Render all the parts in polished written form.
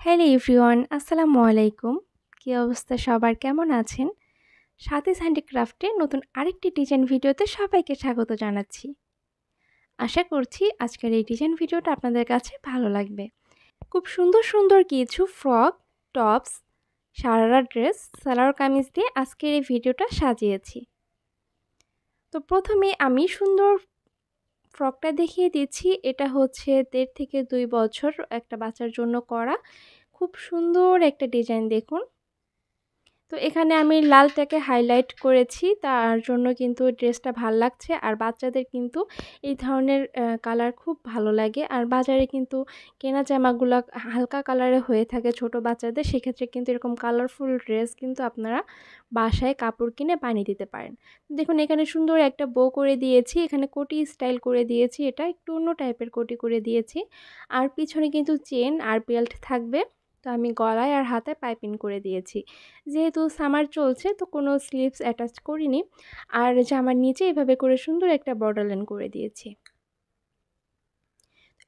Hello everyone, আসসালামু আলাইকুম। কী অবস্থা সবার, কেমন আছেন? সাথীস হ্যান্ডিক্রাফটে নতুন আরেকটি ডিজাইন ভিডিওতে সবাইকে স্বাগত জানাচ্ছি। আশা করছি আজকের এই ডিজাইন ভিডিওটা আপনাদের কাছে ভালো লাগবে। খুব সুন্দর সুন্দর কিছু frock, tops, sharara dress, salwar kameez দিয়ে আজকের এই ভিডিওটা সাজিয়েছি। তো প্রথমে আমি সুন্দর ফ্রকটা দেখিয়ে দিচ্ছি। এটা হচ্ছে 1.5 থেকে 2 বছর একটা বাচ্চার জন্য করা। খুব সুন্দর একটা ডিজাইন দেখুন। তো এখানে আমি লালটাকে হাইলাইট করেছি, তার জন্য কিন্তু ড্রেসটা ভাল লাগছে। আর বাচ্চাদের কিন্তু এই ধরনের কালার খুব ভালো লাগে। আর বাজারে কিন্তু কেনা জামাগুলো হালকা কালারে হয়ে থাকে ছোট বাচ্চাদের, সেক্ষেত্রে কিন্তু এরকম কালারফুল ড্রেস কিন্তু আপনারা বাসায় কাপড় কিনে বানিয়ে দিতে পারেন। দেখুন এখানে সুন্দর একটা বো করে দিয়েছি, এখানে কোটি স্টাইল করে দিয়েছি, এটা একটু অন্য টাইপের কোটি করে দিয়েছি। আর পিছনে কিন্তু চেন আর বেল্ট থাকবে। তো আমি গলায় আর হাতে পাইপিং করে দিয়েছি। যেহেতু সামার চলছে তো কোনো স্লিভস অ্যাটাচ করিনি। আর জামার নিচে এভাবে করে সুন্দর একটা বর্ডার লাইন করে দিয়েছি।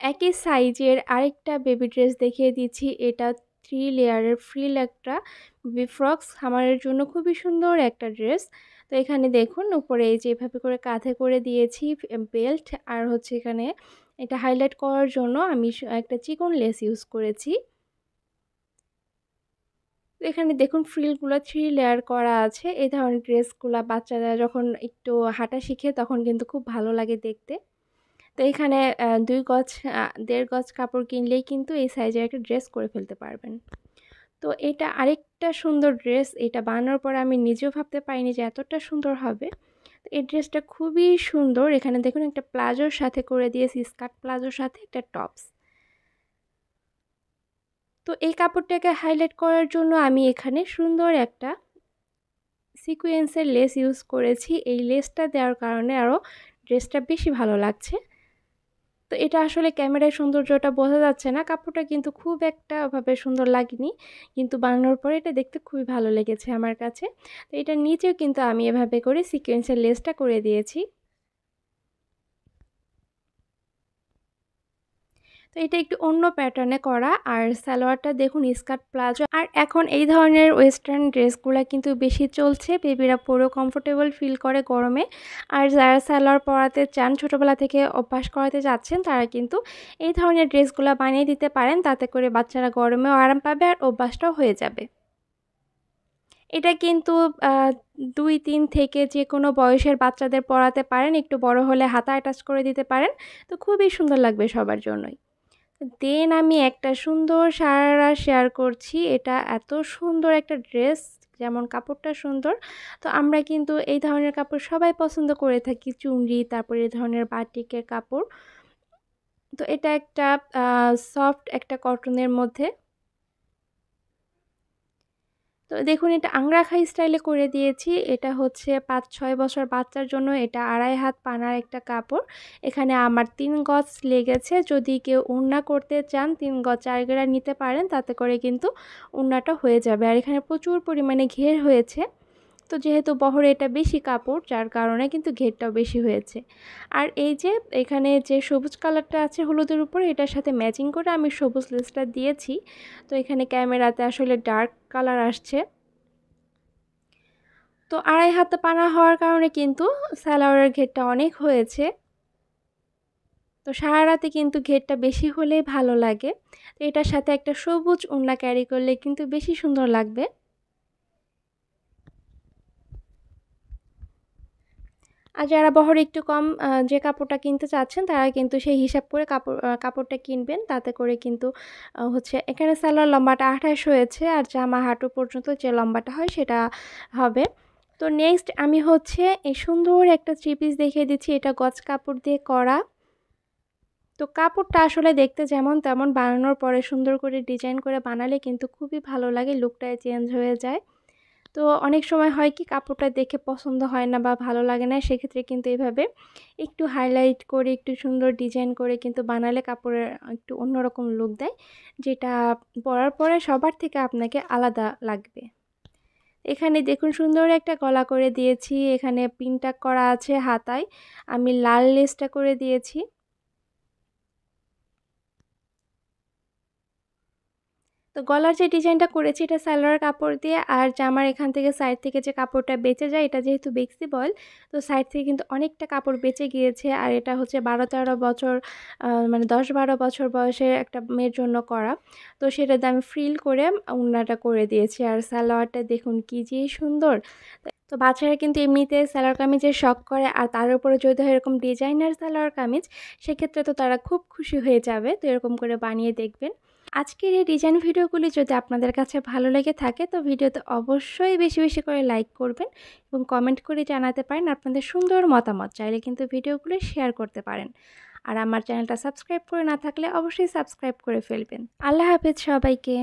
একই সাইজের আরেকটা বেবি ড্রেস দেখিয়ে দিচ্ছি। এটা 3 লেয়ারের ফ্রিল একটা বেবি ফ্রক সামারের জন্য খুবই সুন্দর একটা ড্রেস। তো এখানে দেখুন উপরে এই যে এভাবে করে কাঁধে করে দিয়েছি বেল্ট, আর হচ্ছে এখানে এটা হাইলাইট করার জন্য আমি একটা চিকন লেস ইউজ করেছি। তো এখানে দেখুন ফ্রিলগুলো 3 লেয়ার করা আছে। এই ধরনের ড্রেসগুলা বাচ্চারা যখন একটু হাঁটা শিখে তখন কিন্তু খুব ভালো লাগে দেখতে। তো এখানে 2 গজ 1.5 গজ কাপড় কিনলেই কিন্তু এই সাইজের একটা ড্রেস করে ফেলতে পারবেন। তো এটা আরেকটা সুন্দর ড্রেস। এটা বানানোর পরে আমি নিজেও ভাবতে পারিনি যে এতটা সুন্দর হবে। তো এই ড্রেসটা খুবই সুন্দর। এখানে দেখুন একটা প্লাজোর সাথে করে দিয়েছি, স্কার্ট প্লাজোর সাথে একটা টপস। তো এই কাপড়টাকে হাইলাইট করার জন্য আমি এখানে সুন্দর একটা সিকোয়েন্সের লেস ইউজ করেছি। এই লেসটা দেওয়ার কারণে আরও ড্রেসটা বেশি ভালো লাগছে। তো এটা আসলে ক্যামেরায় সৌন্দর্যটা বোঝা যাচ্ছে না, কাপড়টা কিন্তু খুব একটা ওভাবে সুন্দর লাগেনি, কিন্তু বানানোর পরে এটা দেখতে খুবই ভালো লেগেছে আমার কাছে। তো এটার নিচেও কিন্তু আমি এভাবে করে সিকোয়েন্সের লেসটা করে দিয়েছি। তো এটা একটু অন্য প্যাটার্নে করা। আর সালোয়ারটা দেখুন স্কার্ট প্লাজো। আর এখন এই ধরনের ওয়েস্টার্ন ড্রেসগুলো কিন্তু বেশি চলছে, বেবিরা পরেও কমফোর্টেবল ফিল করে গরমে। আর যারা সালোয়ার পরাতে চান, ছোটোবেলা থেকে অভ্যাস করাতে যাচ্ছেন, তারা কিন্তু এই ধরনের ড্রেসগুলো বানিয়ে দিতে পারেন, তাতে করে বাচ্চারা গরমেও আরাম পাবে আর অভ্যাসটাও হয়ে যাবে। এটা কিন্তু 2-3 থেকে যে কোনো বয়সের বাচ্চাদের পরাতে পারেন, একটু বড় হলে হাতা অ্যাটাচ করে দিতে পারেন। তো খুবই সুন্দর লাগবে সবার জন্যই। দেন আমি একটা সুন্দর সারারা শেয়ার করছি। এটা এত সুন্দর একটা ড্রেস, যেমন কাপড়টা সুন্দর। তো আমরা কিন্তু এই ধরনের কাপড় সবাই পছন্দ করে থাকি, চুনরি, তারপরে এই ধরনের বাটিকের কাপড়। তো এটা একটা সফট একটা কটনের মধ্যে। তো দেখুন এটা আংরাখা স্টাইলে করে দিয়েছি। এটা হচ্ছে 5-6 বছর বাচ্চার জন্য। এটা 2.5 হাত পানার একটা কাপড়। এখানে আমার 3 গজ লেগেছে। যদি কেউ ওড়না করতে চান 3 গজ 4 গেরা নিতে পারেন, তাতে করে কিন্তু ওড়নাটা হয়ে যাবে। আর এখানে প্রচুর পরিমাণে ঘের হয়েছে। তো যেহেতু বহরে এটা বেশি কাপড়, যার কারণে কিন্তু ঘেরটাও বেশি হয়েছে। আর এই যে এখানে যে সবুজ কালারটা আছে হলুদের উপরে, এটার সাথে ম্যাচিং করে আমি সবুজ লেসটা দিয়েছি। তো এখানে ক্যামেরাতে আসলে ডার্ক কালার আসছে। তো 2.5 হাতে পানা হওয়ার কারণে কিন্তু সালোয়ারের ঘেরটা অনেক হয়েছে। তো সারারাতে কিন্তু ঘেরটা বেশি হলেই ভালো লাগে। তো এটার সাথে একটা সবুজ ওড়না ক্যারি করলে কিন্তু বেশি সুন্দর লাগবে। আর যারা বহরে একটু কম যে কাপড়টা কিনতে চাচ্ছেন, তারা কিন্তু সেই হিসাব করে কাপড়টা কিনবেন। তাতে করে কিন্তু হচ্ছে এখানে সালোয়ার লম্বাটা 28 হয়েছে, আর জামা হাঁটু পর্যন্ত যে লম্বাটা হয় সেটা হবে। তো নেক্সট আমি হচ্ছে এই সুন্দর একটা 3 পিস দেখিয়ে দিচ্ছি। এটা গজ কাপড় দিয়ে করা। তো কাপড়টা আসলে দেখতে যেমন তেমন, বানানোর পরে সুন্দর করে ডিজাইন করে বানালে কিন্তু খুবই ভালো লাগে, লুকটাই চেঞ্জ হয়ে যায়। তো অনেক সময় হয় কি, কাপড়টা দেখে পছন্দ হয় না বা ভালো লাগে না, সেক্ষেত্রে কিন্তু এভাবে একটু হাইলাইট করে একটু সুন্দর ডিজাইন করে কিন্তু বানালে কাপড়ের একটু অন্যরকম লুক দেয়, যেটা পরার পরে সবার থেকে আপনাকে আলাদা লাগবে। এখানে দেখুন সুন্দর একটা গলা করে দিয়েছি, এখানে পিনটা করা আছে হাতায়, আমি লাল লেসটা করে দিয়েছি। তো তো গলার যে ডিজাইনটা করেছি এটা সালোয়ার কাপড় দিয়ে, আর জামার এখান থেকে সাইড থেকে যে কাপড়টা বেঁচে যায় এটা যেহেতু ফ্লেক্সিবল, তো সাইড থেকে কিন্তু অনেকটা কাপড় বেঁচে গিয়েছে। আর এটা হচ্ছে 12-13 বছর মানে 10-12 বছর বয়সের একটা মেয়ের জন্য করা। তো সেটাতে আমি ফ্রিল করে ওড়নাটা করে দিয়েছি। আর সালোয়ারটা দেখুন কি যে সুন্দর। তো বাচ্চারা কিন্তু এমনিতে সালোয়ার কামিজের শখ করে, আর তার উপরে যদি হয় এরকম ডিজাইনার সালোয়ার কামিজ, সেক্ষেত্রে তো তারা খুব খুশি হয়ে যাবে। তো এরকম করে বানিয়ে দেখবেন। আজকের এই ডিজাইন ভিডিওগুলি যদি আপনাদের কাছে ভালো লেগে থাকে তো ভিডিওতে অবশ্যই বেশি বেশি করে লাইক করবেন এবং কমেন্ট করে জানাতে পারেন আপনাদের সুন্দর মতামত। চাইলে কিন্তু ভিডিওগুলো শেয়ার করতে পারেন। আর আমার চ্যানেলটা সাবস্ক্রাইব করে না থাকলে অবশ্যই সাবস্ক্রাইব করে ফেলবেন। আল্লাহ হাফেজ সবাইকে।